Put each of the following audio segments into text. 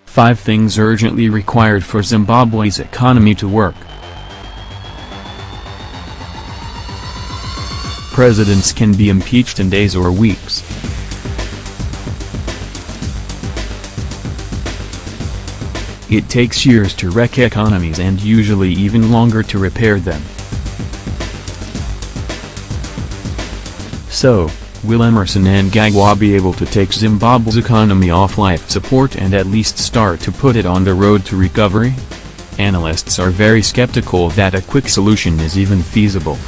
Five things urgently required for Zimbabwe's economy to work. Presidents can be impeached in days or weeks. It takes years to wreck economies and usually even longer to repair them. So, will Emmerson Mnangagwa be able to take Zimbabwe's economy off life support and at least start to put it on the road to recovery? Analysts are very skeptical that a quick solution is even feasible.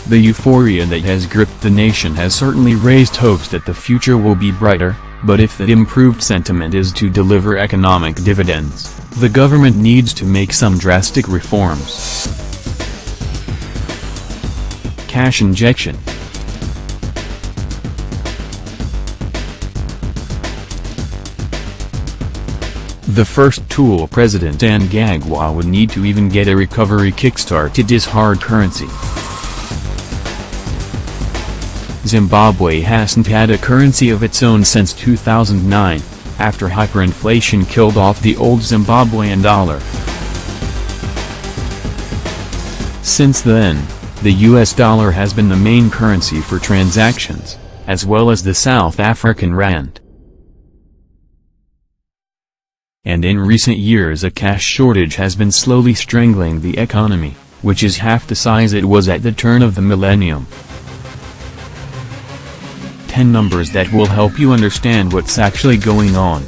The euphoria that has gripped the nation has certainly raised hopes that the future will be brighter, but if that improved sentiment is to deliver economic dividends, the government needs to make some drastic reforms. Cash injection. The first tool President Mnangagwa would need to even get a recovery kickstarted is hard currency. Zimbabwe hasn't had a currency of its own since 2009, after hyperinflation killed off the old Zimbabwean dollar. Since then, the US dollar has been the main currency for transactions, as well as the South African rand. And in recent years a cash shortage has been slowly strangling the economy, which is half the size it was at the turn of the millennium. 10 numbers that will help you understand what's actually going on.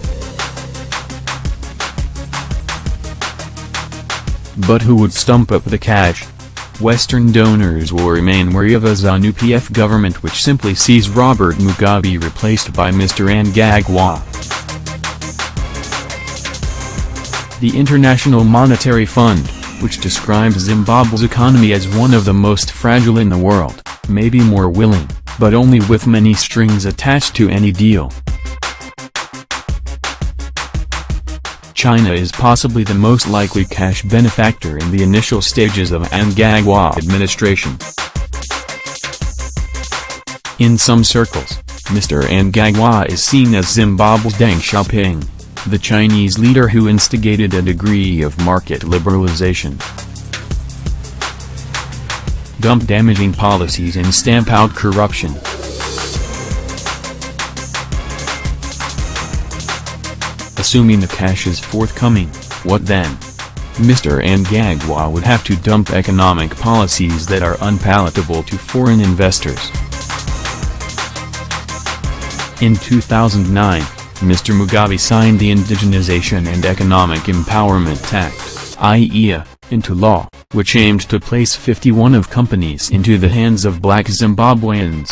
But who would stump up the cash? Western donors will remain wary of a ZANU-PF government which simply sees Robert Mugabe replaced by Mr. Mnangagwa. The International Monetary Fund, which describes Zimbabwe's economy as one of the most fragile in the world, may be more willing, but only with many strings attached to any deal. China is possibly the most likely cash benefactor in the initial stages of Mnangagwa administration. In some circles, Mr. Mnangagwa is seen as Zimbabwe's Deng Xiaoping, the Chinese leader who instigated a degree of market liberalization, dumped damaging policies and stamp out corruption. Assuming the cash is forthcoming, what then? Mr. Mnangagwa would have to dump economic policies that are unpalatable to foreign investors. In 2009, Mr. Mugabe signed the Indigenization and Economic Empowerment Act, IEA, into law, which aimed to place 51 of companies into the hands of black Zimbabweans.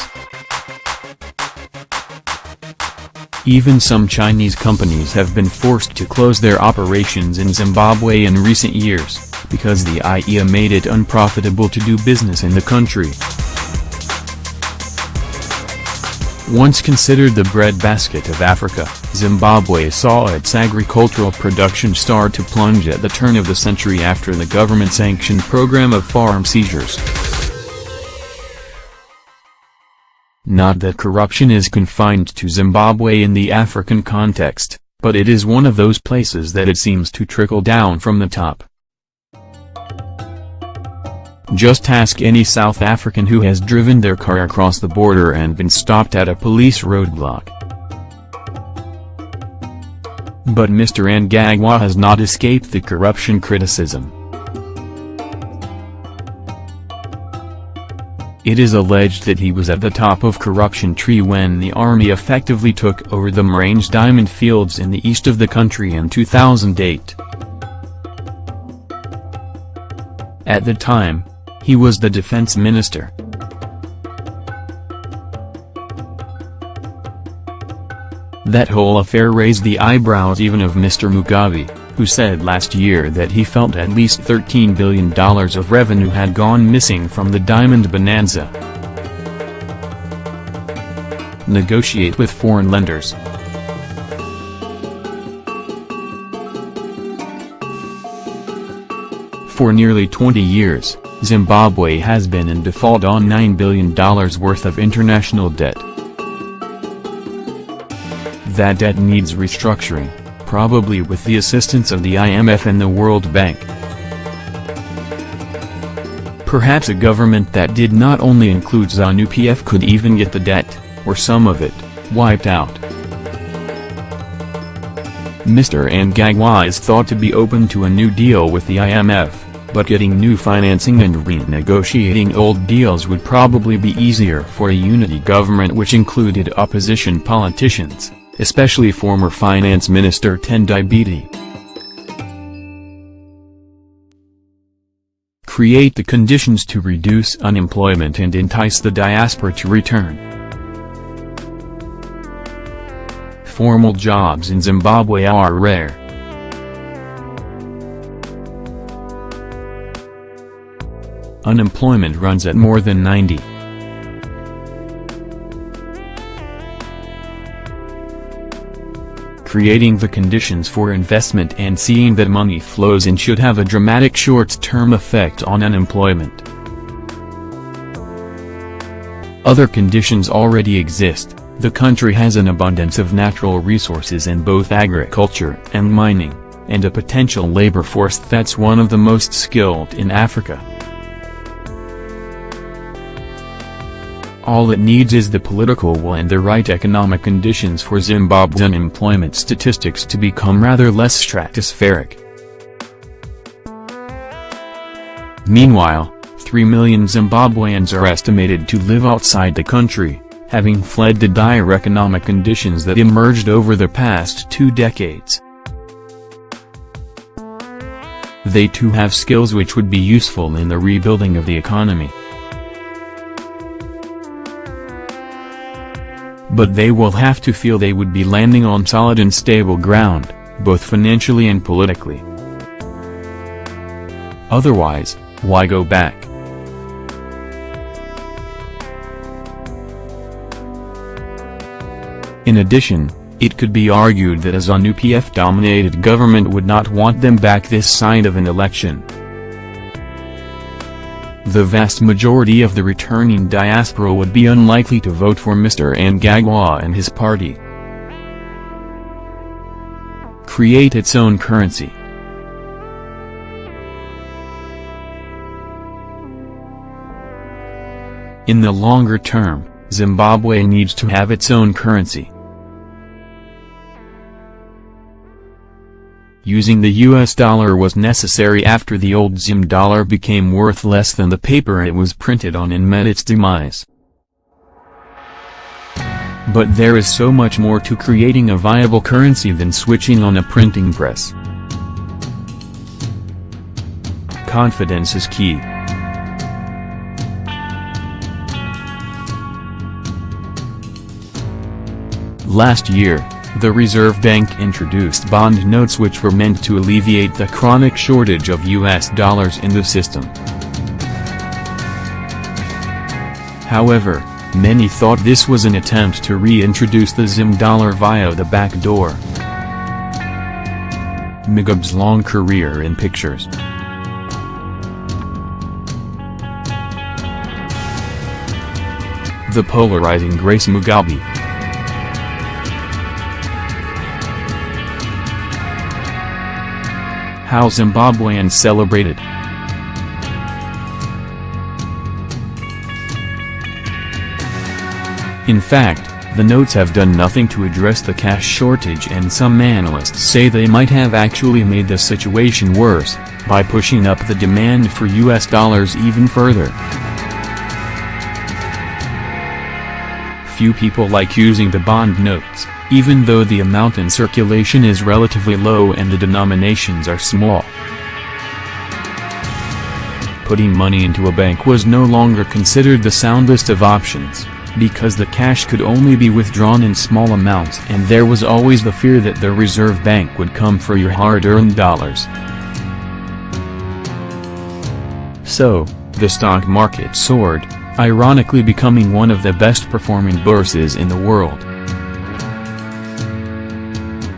Even some Chinese companies have been forced to close their operations in Zimbabwe in recent years, because the IEA made it unprofitable to do business in the country. Once considered the breadbasket of Africa, Zimbabwe saw its agricultural production start to plunge at the turn of the century after the government-sanctioned program of farm seizures. Not that corruption is confined to Zimbabwe in the African context, but it is one of those places that it seems to trickle down from the top. Just ask any South African who has driven their car across the border and been stopped at a police roadblock. But Mr. Mnangagwa has not escaped the corruption criticism. It is alleged that he was at the top of corruption tree when the army effectively took over the Marange diamond fields in the east of the country in 2008. At the time, he was the defense minister. That whole affair raised the eyebrows even of Mr. Mugabe, who said last year that he felt at least $13 billion of revenue had gone missing from the diamond bonanza. Negotiate with foreign lenders. For nearly 20 years, Zimbabwe has been in default on $9 billion worth of international debt. That debt needs restructuring, probably with the assistance of the IMF and the World Bank. Perhaps a government that did not only include ZANU-PF could even get the debt, or some of it, wiped out. Mr. Mnangagwa is thought to be open to a new deal with the IMF, but getting new financing and renegotiating old deals would probably be easier for a unity government which included opposition politicians, especially former Finance Minister K.N.B.T. Create the conditions to reduce unemployment and entice the diaspora to return. Formal jobs in Zimbabwe are rare. Unemployment runs at more than 90%. Creating the conditions for investment and seeing that money flows in should have a dramatic short-term effect on unemployment. Other conditions already exist. The country has an abundance of natural resources in both agriculture and mining, and a potential labor force that's one of the most skilled in Africa. All it needs is the political will and the right economic conditions for Zimbabwe's unemployment statistics to become rather less stratospheric. Meanwhile, 3 million Zimbabweans are estimated to live outside the country, having fled the dire economic conditions that emerged over the past 2 decades. They too have skills which would be useful in the rebuilding of the economy. But they will have to feel they would be landing on solid and stable ground, both financially and politically. Otherwise, why go back? In addition, it could be argued that a ZANU-PF-dominated government would not want them back this side of an election. The vast majority of the returning diaspora would be unlikely to vote for Mr. Mnangagwa and his party. Create its own currency. In the longer term, Zimbabwe needs to have its own currency. Using the US dollar was necessary after the old Zim dollar became worth less than the paper it was printed on and met its demise. But there is so much more to creating a viable currency than switching on a printing press. Confidence is key. Last year, the Reserve Bank introduced bond notes which were meant to alleviate the chronic shortage of US dollars in the system. However, many thought this was an attempt to reintroduce the Zim dollar via the back door. Mugab's long career in pictures. The polarizing Grace Mugabe. How Zimbabweans celebrated. In fact, the notes have done nothing to address the cash shortage, and some analysts say they might have actually made the situation worse, by pushing up the demand for US dollars even further. Few people like using the bond notes, even though the amount in circulation is relatively low and the denominations are small. Putting money into a bank was no longer considered the soundest of options, because the cash could only be withdrawn in small amounts and there was always the fear that the Reserve Bank would come for your hard-earned dollars. So, the stock market soared, ironically becoming one of the best-performing bourses in the world.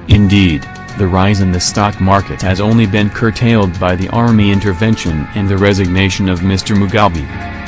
Indeed, The rise in the stock market has only been curtailed by the army intervention and the resignation of Mr. Mugabe.